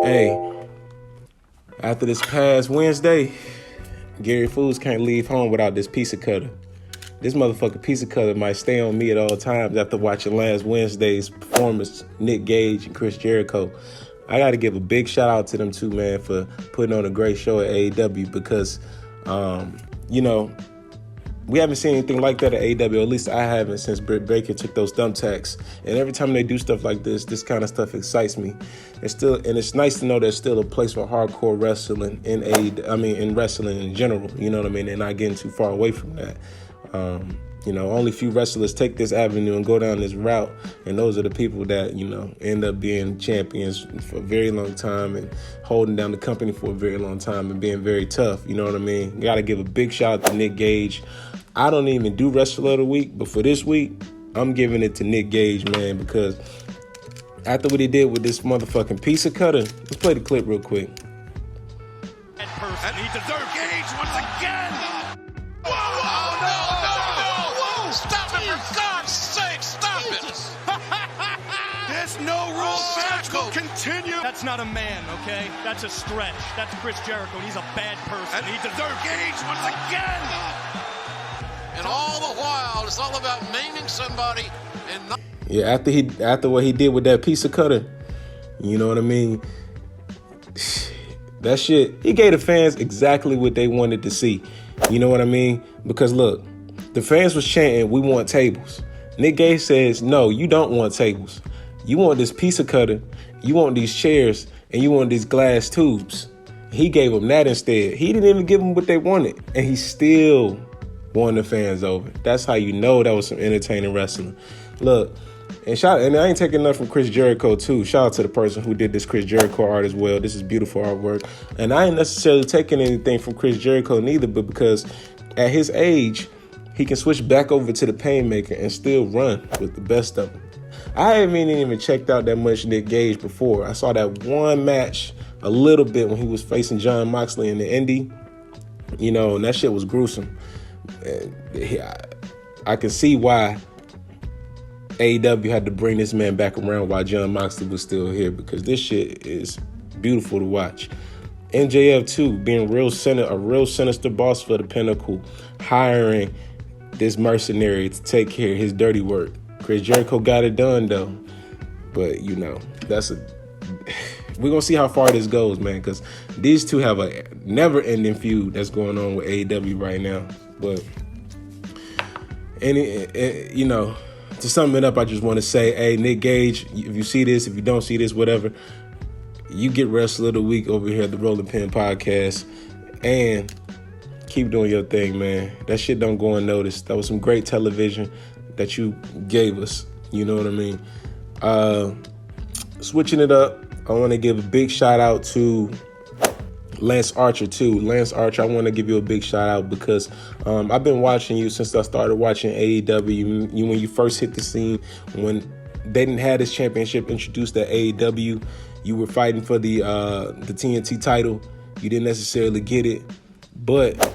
Hey, after this past Wednesday, Gary Foods can't leave home without this pizza cutter. This motherfucking pizza cutter might stay on me at all times after watching last Wednesday's performance, Nick Gage and Chris Jericho. I got to give a big shout out to them too, man, for putting on a great show at AEW because, we haven't seen anything like that at AEW, or at least I haven't since Britt Baker took those thumbtacks. And every time they do stuff like this kind of stuff excites me. It's nice to know there's still a place for hardcore wrestling in wrestling in general, you know what I mean? And not getting too far away from that. Only few wrestlers take this avenue and go down this route, and those are the people that, end up being champions for a very long time and holding down the company for a very long time and being very tough, you know what I mean? Got to give a big shout out to Nick Gage. I don't even do Wrestler of the Week, but for this week, I'm giving it to Nick Gage, man, because after what he did with this motherfucking pizza cutter, let's play the clip real quick. And he deserves Gage once again. Whoa! Stop it, for God's sake, stop it! There's no rules. Match will continue. That's not a man, okay? That's a stretch. That's Chris Jericho, and he's a bad person. And he deserves Gage once again. And all the while, it's all about maiming somebody and not. Yeah, after what he did with that pizza cutter, you know what I mean? That shit, he gave the fans exactly what they wanted to see. You know what I mean? Because look, the fans was chanting, "We want tables." Nick Gage says, "No, you don't want tables. You want this pizza cutter, you want these chairs, and you want these glass tubes." He gave them that instead. He didn't even give them what they wanted, and he still won the fans over. That's how you know that was some entertaining wrestling. Look, and I ain't taking nothing from Chris Jericho too. Shout out to the person who did this Chris Jericho art as well. This is beautiful artwork. And I ain't necessarily taking anything from Chris Jericho neither, but because at his age, he can switch back over to the Painmaker and still run with the best of them. I haven't even checked out that much Nick Gage before. I saw that one match a little bit when he was facing Jon Moxley in the Indy, and that shit was gruesome. I can see why AEW had to bring this man back around while Jon Moxley was still here, because this shit is beautiful to watch. MJF too, being a real sinister boss for the Pinnacle, hiring this mercenary to take care of his dirty work. Chris Jericho got it done though, but we're gonna see how far this goes, man, because these two have a never-ending feud that's going on with AEW right now. But to sum it up, I just want to say, hey, Nick Gage, if you see this, if you don't see this, whatever, you get Wrestler of the Week over here at the Rolling Pin Podcast, and keep doing your thing, man. That shit don't go unnoticed. That was some great television that you gave us. You know what I mean? Switching it up, I want to give a big shout out to Lance Archer too. Lance Archer, I want to give you a big shout out because I've been watching you since I started watching AEW. When you first hit the scene, when they didn't have this championship introduced at AEW, you were fighting for the TNT title. You didn't necessarily get it, but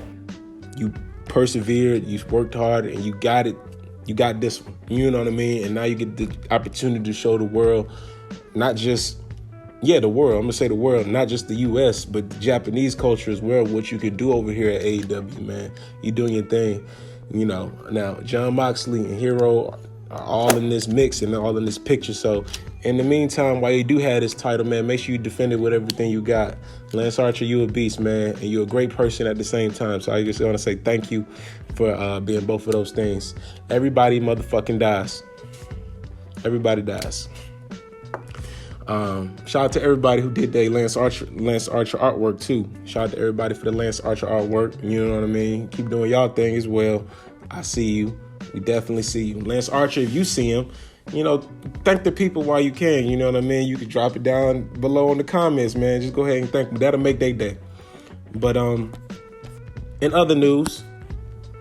you persevered, you worked hard, and you got it. You got this one. You know what I mean? And now you get the opportunity to show the world, not just the world. I'm going to say the world, not just the U.S., but the Japanese culture as well, what you can do over here at AEW, man. You doing your thing. Now, Jon Moxley and Hero are all in this mix and all in this picture. So, in the meantime, while you do have this title, man, make sure you defend it with everything you got. Lance Archer, you a beast, man, and you're a great person at the same time. So I just want to say thank you for being both of those things. Everybody motherfucking dies. Everybody dies. Shout out to everybody who did their Lance Archer artwork too. Shout out to everybody for the Lance Archer artwork. You know what I mean? Keep doing y'all thing as well. I see you. We definitely see you. Lance Archer, if you see him, thank the people while you can. You know what I mean? You can drop it down below in the comments, man. Just go ahead and thank them. That'll make their day. But in other news,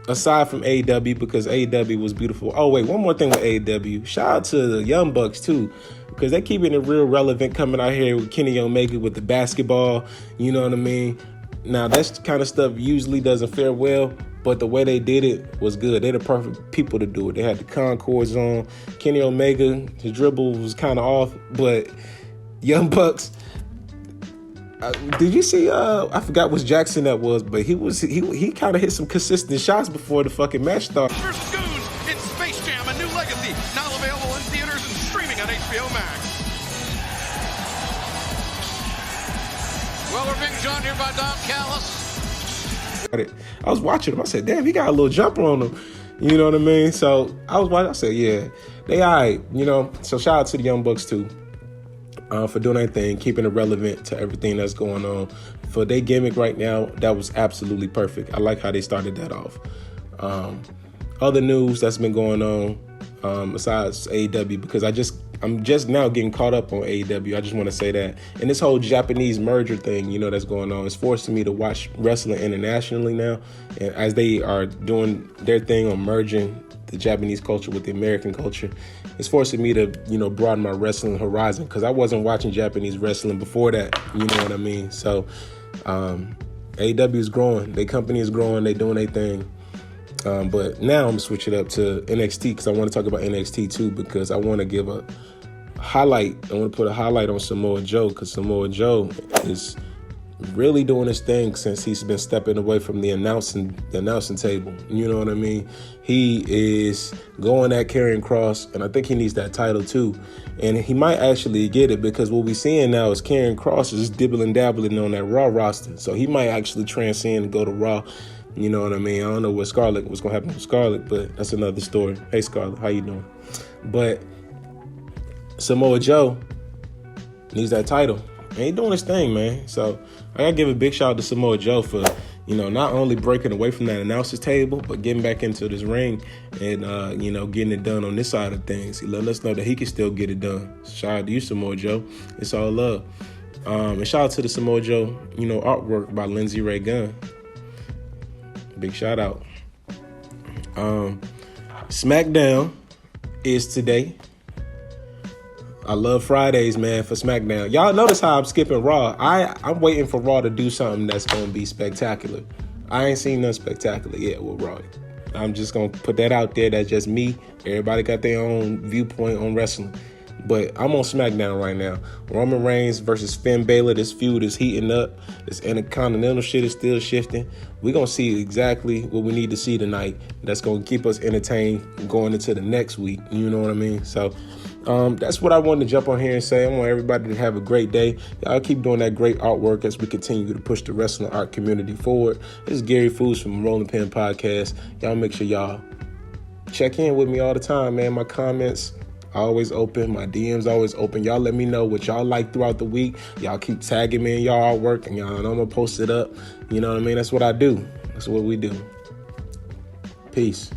aside from AEW, because AEW was beautiful. Oh, wait, one more thing with AEW. Shout out to the Young Bucks, too, because they keeping it real relevant coming out here with Kenny Omega with the basketball. You know what I mean? Now, that kind of stuff usually doesn't fare well, but the way they did it was good. They're the perfect people to do it. They had the Concords on. Kenny Omega, his dribble was kind of off, but Young Bucks, Did you see? I forgot which Jackson that was, but he kind of hit some consistent shots before the fucking match started. First Goons in Space Jam: A New Legacy, now available in theaters and streaming on HBO Max. Well, we're being joined here by Don Callis. I was watching him. I said, damn, he got a little jumper on him. You know what I mean? So I was watching. I said, yeah, they all right. You know, so shout out to the Young Bucks too for doing their thing, keeping it relevant to everything that's going on. For their gimmick right now, that was absolutely perfect. I like how they started that off. Other news that's been going on besides AEW, because I'm just now getting caught up on AEW. I just want to say that. And this whole Japanese merger thing, you know, that's going on, is forcing me to watch wrestling internationally now. And as they are doing their thing on merging the Japanese culture with the American culture, it's forcing me to, you know, broaden my wrestling horizon, because I wasn't watching Japanese wrestling before that. You know what I mean? So AEW is growing. Their company is growing. They doing their thing. But now I'm going to switch it up to NXT, because I want to talk about NXT too, because I want to give a highlight. I want to put a highlight on Samoa Joe, because Samoa Joe is really doing his thing since he's been stepping away from the announcing table. You know what I mean? He is going at Karrion Kross, and I think he needs that title too. And he might actually get it, because what we're seeing now is Karrion Kross is dibbling dabbling on that Raw roster. So he might actually transcend and go to Raw. You know what I mean? I don't know what's going to happen with Scarlett, but that's another story. Hey, Scarlett, how you doing? But Samoa Joe needs that title. And he's doing his thing, man. So I got to give a big shout out to Samoa Joe for, you know, not only breaking away from that announcer's table, but getting back into this ring and, you know, getting it done on this side of things. He let us know that he can still get it done. Shout out to you, Samoa Joe. It's all love. And shout out to the Samoa Joe, you know, artwork by Lindsay Ray Gunn. Big shout out. SmackDown is today. I love Fridays, man, for SmackDown. Y'all notice how I'm skipping Raw. I'm waiting for Raw to do something that's going to be spectacular. I ain't seen nothing spectacular yet with Raw. I'm just going to put that out there. That's just me. Everybody got their own viewpoint on wrestling. But I'm on SmackDown right now. Roman Reigns versus Finn Balor. This feud is heating up. This Intercontinental shit is still shifting. We're going to see exactly what we need to see tonight. That's going to keep us entertained going into the next week. You know what I mean? So that's what I wanted to jump on here and say. I want everybody to have a great day. Y'all keep doing that great artwork as we continue to push the wrestling art community forward. This is Gary Foos from Rolling Pin Podcast. Y'all make sure y'all check in with me all the time, man. My comments always open. My DMs always open. Y'all let me know what y'all like throughout the week. Y'all keep tagging me in y'all artwork, and y'all know I'm going to post it up. You know what I mean? That's what I do. That's what we do. Peace.